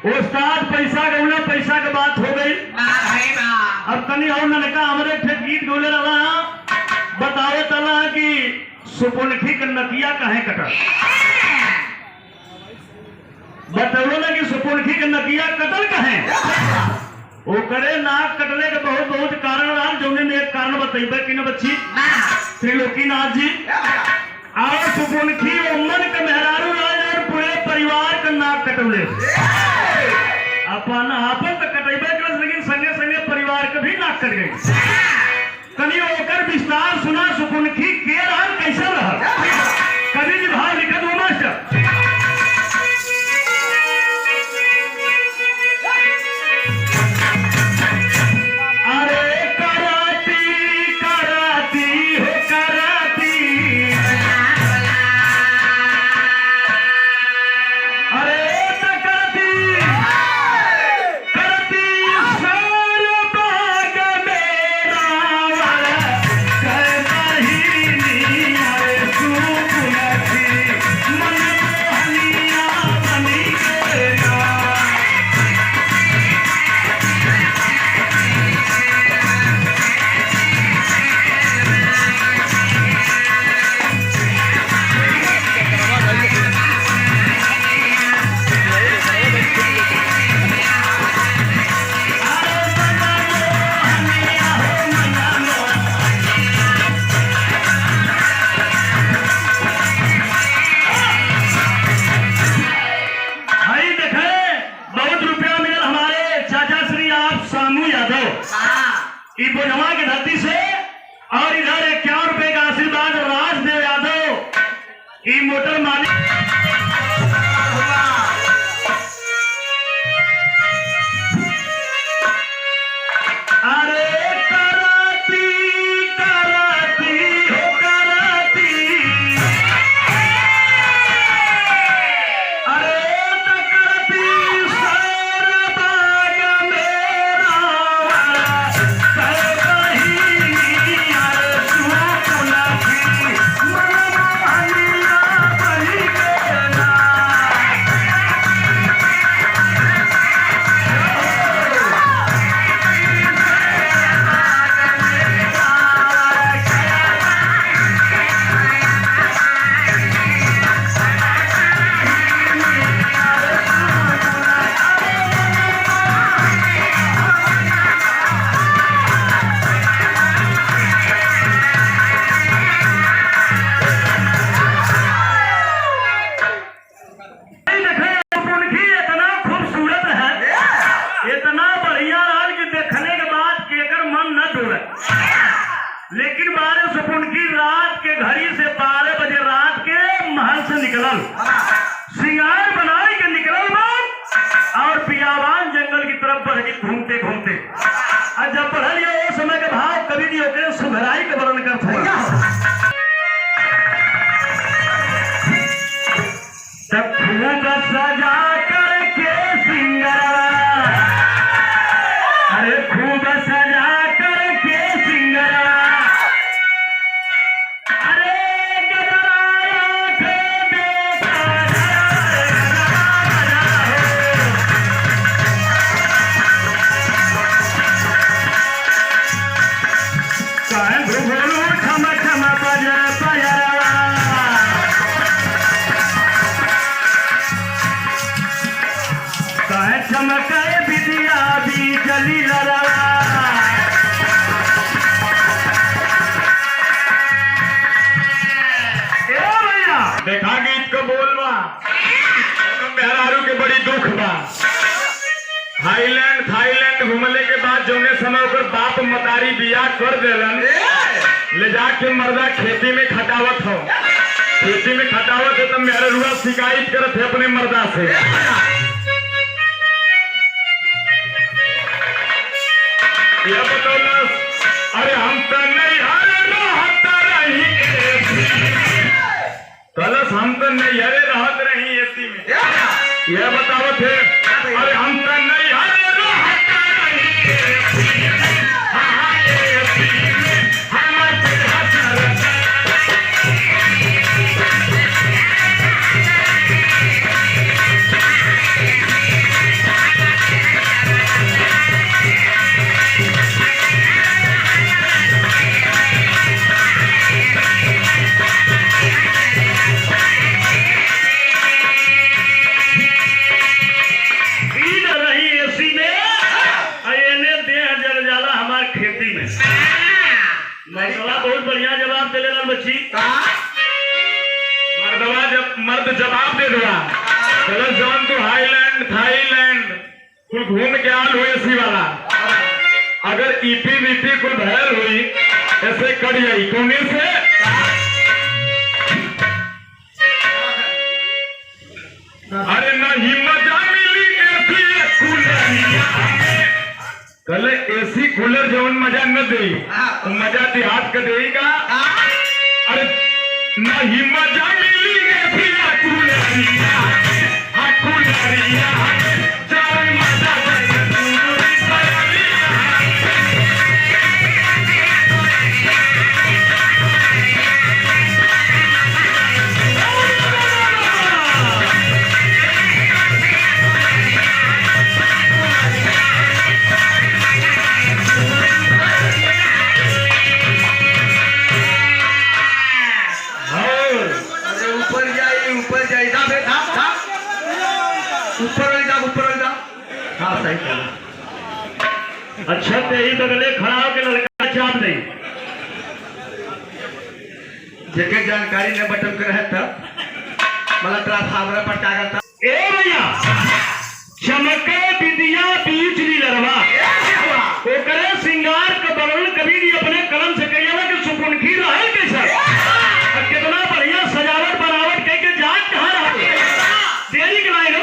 उस्ताद पैसा गौला, पैसा के बात हो गई। अब तनी और ननका हमरे ठे गीत गौले रहा, बतावे तला कि सुपुनखी के नकिया कहे कटल। बताओ ना कि सुपुनखी के नकिया कटल कहे। वो करे नाक कटले के बहुत बहुत कारण रहा, जौने ने एक कारण बतेबे कि न बच्ची त्रिलोकीनाथ जी। और सुपुनखी उम्मन के मेहरारू राज और पूरे परिवार का नाक कटौले, अपन आपन तो कटेबे कर, लेकिन संगे संगे परिवार के भी नाक कट गई। कभी ओकर विस्तार सुना, सुपुनखी के रहा कैसा रहा, कभी भी भाव लिखत हो मास्टर। बोझवा की धरती से और इधर 51 रुपए का आशीर्वाद राजदेव यादव ई मोटर मालिक। लेकिन बारे सुपुनखी रात के घड़ी से 12 बजे रात के महल से निकलल, श्रृंगार बनाए के निकलल बात और पियावान जंगल की तरफ बढ़ गई घूमते घूमते। और जब बढ़ल ये समय के भाव कभी नहीं होते सुधराई के वर्णन करते तब खूब सजा करके सिंगरवा, अरे खूब सजा करके सिंगरवा, चमकाए विद्या भी चली लड़ा। देखा गीत को बोलवा मेहरारू के बड़ी दुख बा। थाईलैंड घूमले के बाद जौने समय ओकर बाप मतारी बियाह कर देलन, ले जाके मर्दा खेती में खटावत हो, खेती में खटावत है तब मेहरारूआ शिकायत करत है अपने मर्दा से। यह बताओ, अरे हम तो नहीं कलश, हम तो नहीं हरे रहत रही एसी में। यह बताओ थे, अरे हम तो नहीं हरे रहत रही। बच्ची मर्द जवाब दे दिया चलो जॉन तू हाईलैंड थाईलैंड कुल घूम के आल हुए एसी वाला अगर ईपी वीपी कुल भैल हुई ऐसे कट जाई कोने से अरे ना हिम्मत मिली एसी कूलर कल एसी कूलर जवन मजा न दे मजा देहात का देगा अरे ना हिम्मत मिली एसी कूलरिया जवन मजा अच्छा तेरी बगले खड़ा होकर लड़का चाप नहीं जेके जानकारी न बटन कर है तब मतलब ट्रांसफार्मर पर कागज था ए भैया चमके विदिया बीच ली लड़वा ओकरे सिंगार के बरन कभी नहीं अपने कलम से कहिया कि सुपुनखी रहे कैसा कितना बढ़िया सजावट बनावट कह के जान कहाँ रहा तेरी के लाइन है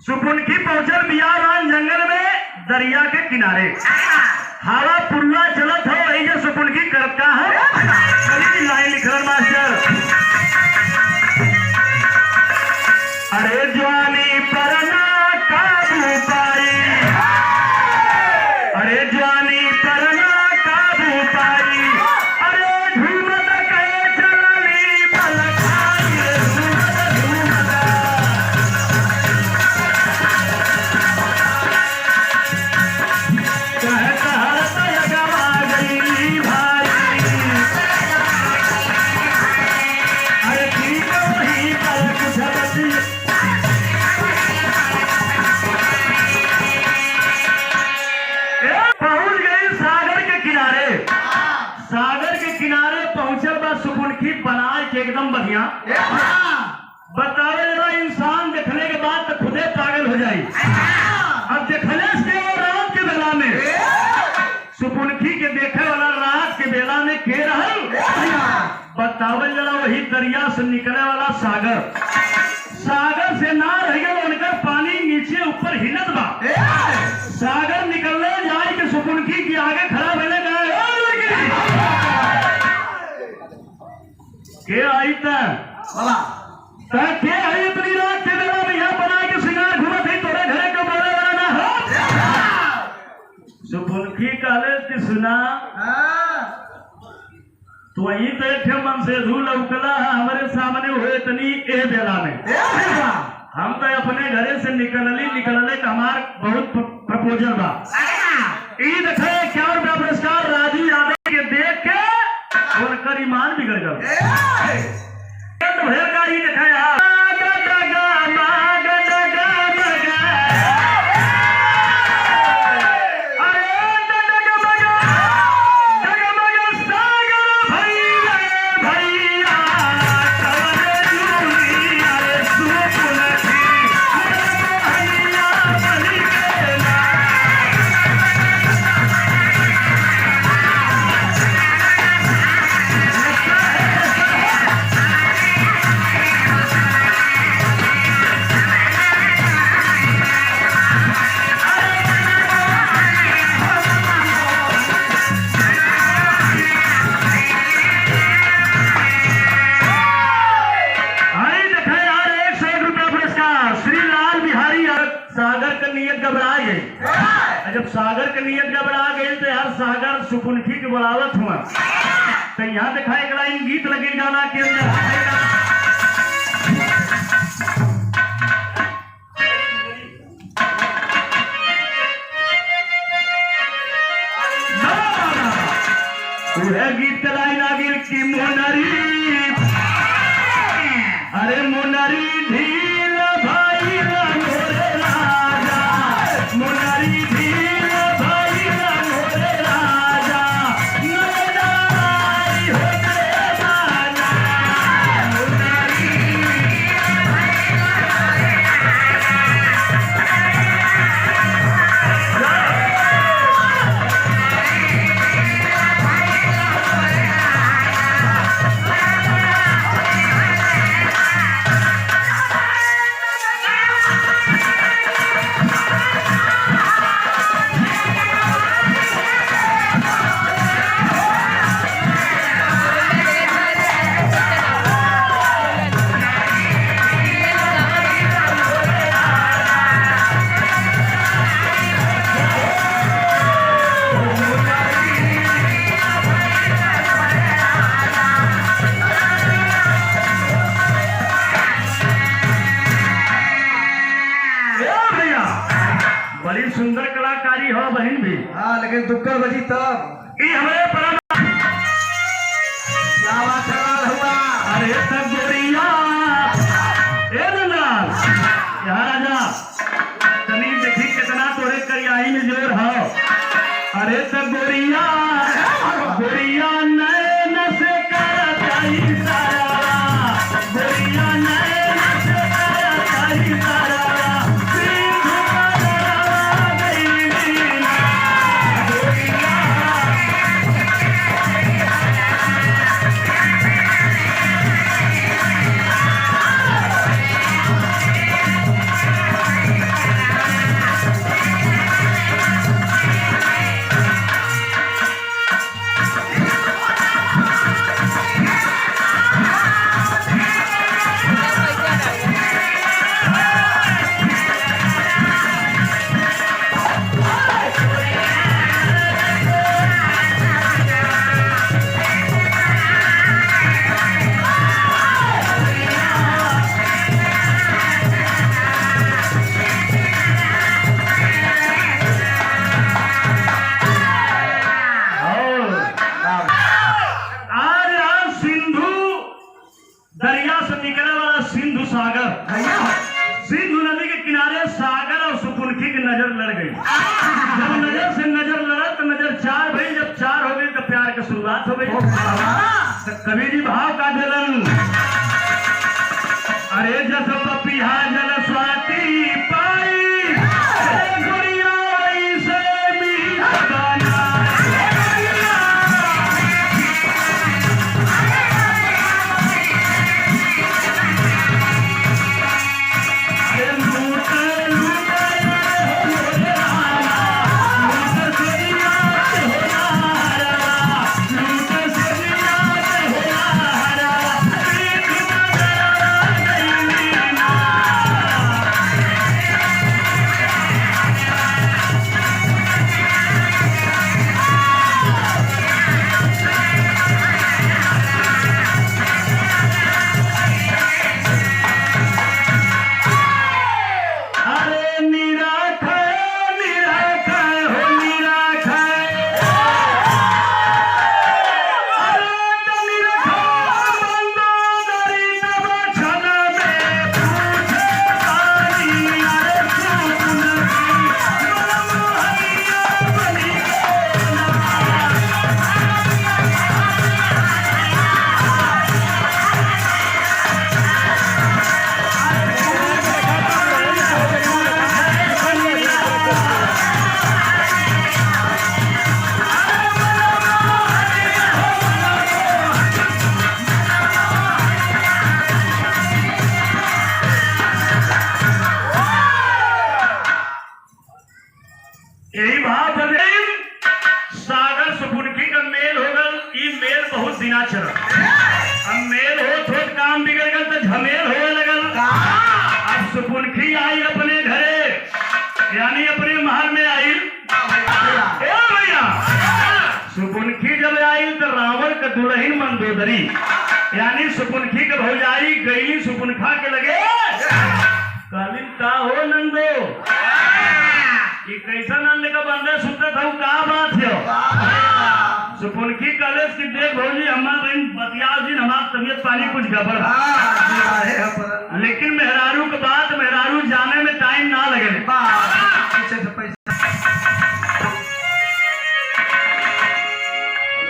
सुपुनखी पहुंचल बियावान जंगल में दरिया के किनारे हवा पुरवा चलत हो वही जो सुपुनखी करता है लाइन लिख रहा मास्टर अरे जवानी परना काबू पाई अरे जवानी परना काबू पाई अरे झूमत कहे चलनी पलखाई झूमत एकदम बढ़िया बतावे जरा इंसान देखने के बाद तो खुदे पागल हो जाए अब देखने से वो रात के बेला में सुपुनखी के देखे वाला रात के बेला में के रहल बतावे जरा वही दरिया से निकले वाला सागर से ना रह गया उनका पानी नीचे ऊपर हिलत बा सागर निकलने जाए के सुपुनखी के आगे खड़ा होने गए के आई के आई इतनी रात के बेला भैया बना के सिंगार घूमा थी तोरे घरे को बोले वाला ना हो सुपुनखी कहले कि सुना तो वही तो एक मन से धूल उकला हमारे सामने हुए इतनी ए बेला में हम तो अपने घरे से निकलले का हमार बहुत प्रपोजल बा देखे क्या पुरस्कार राजू यादव के देख के उनका ईमान बिगड़ गया भैया दिखाया सागर का नियत घबरा गई। जब सागर का नियत घबरा गई तो यार सागर सुपुनखी के बढ़ावत हुआ तो यहाँ दिखाए एक लाइन गीत लगे गाना के अंदर। गीत लाइन आगे की मोनरी, अरे मोनरी धील भाई मोरे राजा, मोनरी धील भाई मोरे राजा, नैनाई हो गए राजा, मोनरी बड़ी सुंदर कलाकारी हो बहन भी। हाँ लेकिन दुक्कड़ बजी तब ये हमारे परम हुआ। अरे तब गोरिया ए नंदलाल यहाँ राजा तनी देखी कितना तोरे करियाई में जोर हो। अरे तब गोरिया गोरिया नैन से करताई सारा, गोरिया नैन से करताई सारा, दरिया से निकलने वाला सिंधु सागर, सिंधु नदी के किनारे सागर और सुपुनखी की नजर लड़ गई। जब नजर से नजर लड़ा तो नजर चार भई, जब चार हो गई तो प्यार की शुरुआत हो गई। तो कवि जी भाव का दिलन, अरे जस पपिया जल स्वाति पाई, यही भाव सागर सुपुनखी का मेल होगा। ये मेल बहुत दिना चला, अब मेल हो थोड़ा काम बिगड़ गल तो झमेल हो लगल। अब सुपुनखी आई अपने घरे यानी अपने महल में आई भैया सुपुनखी जब आई तो रावण का दुल्हन मंदोदरी यानी सुपुनखी के भौजाई गई सुपुनखा के लगे कालिन का हो नंदो कि कैसा नंद का बंदे सुनते था का बात है सुपुनखी कॉलेज की देख भौजी हमारे बतिया दिन हमारा तबियत पानी कुछ गड़बड़ लेकिन मेहरारू के बाद मेहरारू जाने में टाइम ना लगे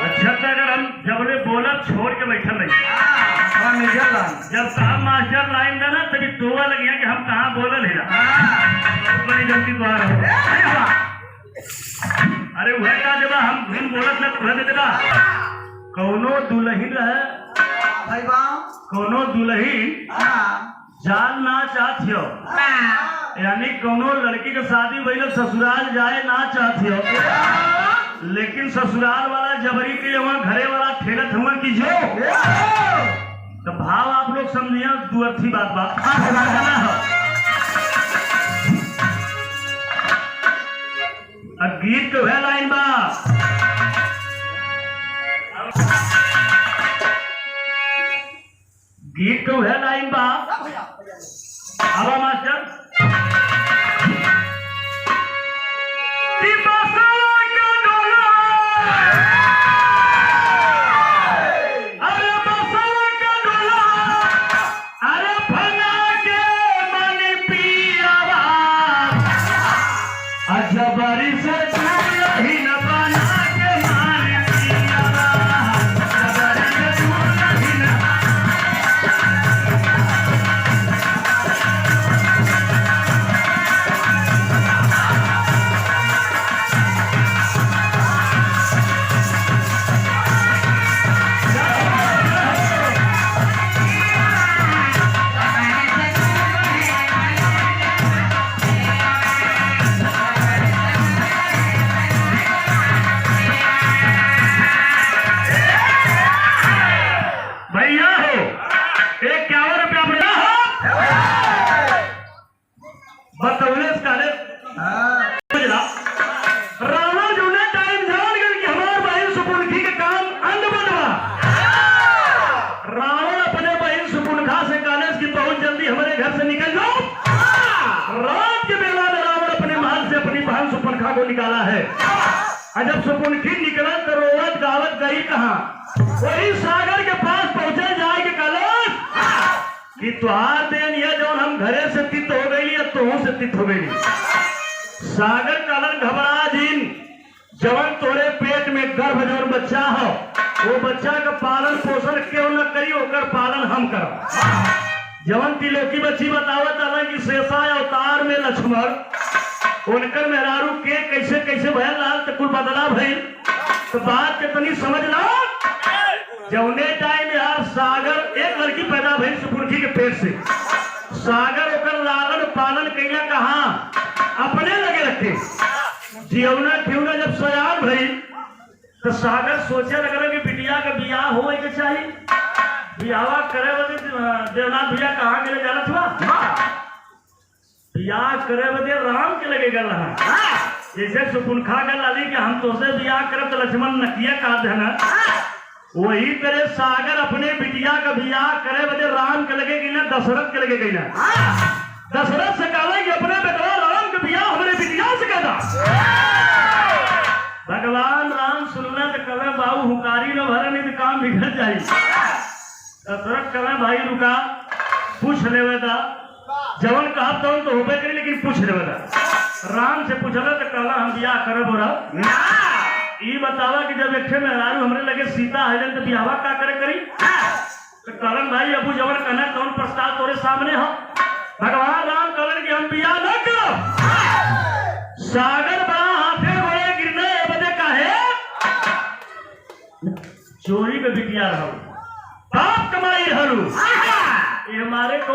अच्छा तो अगर हम जबले बोला छोड़ के बैठल रही जब साहब मास्टर लाइन था ना तभी टोवा लग गया कि हम कहाँ बोलल है बड़ी गलती तो अरे वह का जब हम धुन बोलत न तुरंत देता कौनो दुल्हन रहे कौनो दुल्हन जान ना चाहतियो यानी कौनो लड़की के शादी भइल ससुराल जाए ना चाहतियो लेकिन ससुराल वाला जबरी के वहाँ घरे वाला ठेलत हुआ की जो तो भाव आप लोग समझिए दो अच्छी बात गीत तो है लाइन बा गीत तो है लाइन बा अब मास्टर जबरी से ही न बना के मान को निकाला है। जब सुपुनखी निकला तो रोवत गावत गई कहा, वही सागर के पास पहुंचे जाए के कलश कि तुहार देन ये जो हम घरे से तित हो गई या तोह से तित हो गई। सागर कलर घबरा दिन जवन तोरे पेट में गर्भ जवन बच्चा हो वो बच्चा का पालन पोषण क्यों न करी, ओकर पालन हम कर। जवन तिलोकी बच्ची बतावत अलग कि शेषा अवतार में लक्ष्मण उनकर मेहरारू के कैसे कैसे भयल लाल तो कुल बदला भइल। तो बात के तनी समझ ला, जौने टाइम यार सागर एक लड़की पैदा भइल सुपुनखी के पेट से, सागर ओकर लालन पालन कैला कहा अपने लगे रखे। जियौना ठियौना जब सयान भइल तो सागर सोचे लगल कि बिटिया का बियाह हो के चाहिए। बियाह करे बदे देवनाथ भैया कहाँ के ले जाना था, बियाह करे बदे राम के लगे गल रहा। जैसे सुपुनखा का लाली कि हम तोसे बियाह करब तो लक्ष्मण नकिया काट देना, वही तरह सागर अपने बिटिया का बियाह करे बदे राम के लगे गई ना, दशरथ के लगे गई ना। दशरथ से कहा कि अपने बेटवा राम के बियाह हमारे बिटिया से कहता। भगवान राम सुनना तो कहे बाबू हुकारी न भरे नहीं तो काम बिगड़ जाए। दशरथ कहे भाई रुका पूछ लेवेदा, जवन कहा तो होबे करी लेकिन पूछ लेवेदा। राम से पूछला तो कहला हम बियाह करब हो रहा। ये बतावा कि जब एक मेहरारू हमरे लगे सीता है तो बियाह का करे करी। तो कहलन भाई अबू जवन कहना कौन प्रस्ताव तोरे सामने हो। भगवान राम कहलन कि हम बियाह न करो। सागर बड़ा हाथे बड़े गिरने बदे काहे चोरी में बिटिया रहो, बाप कमाई हरू। ये हमारे को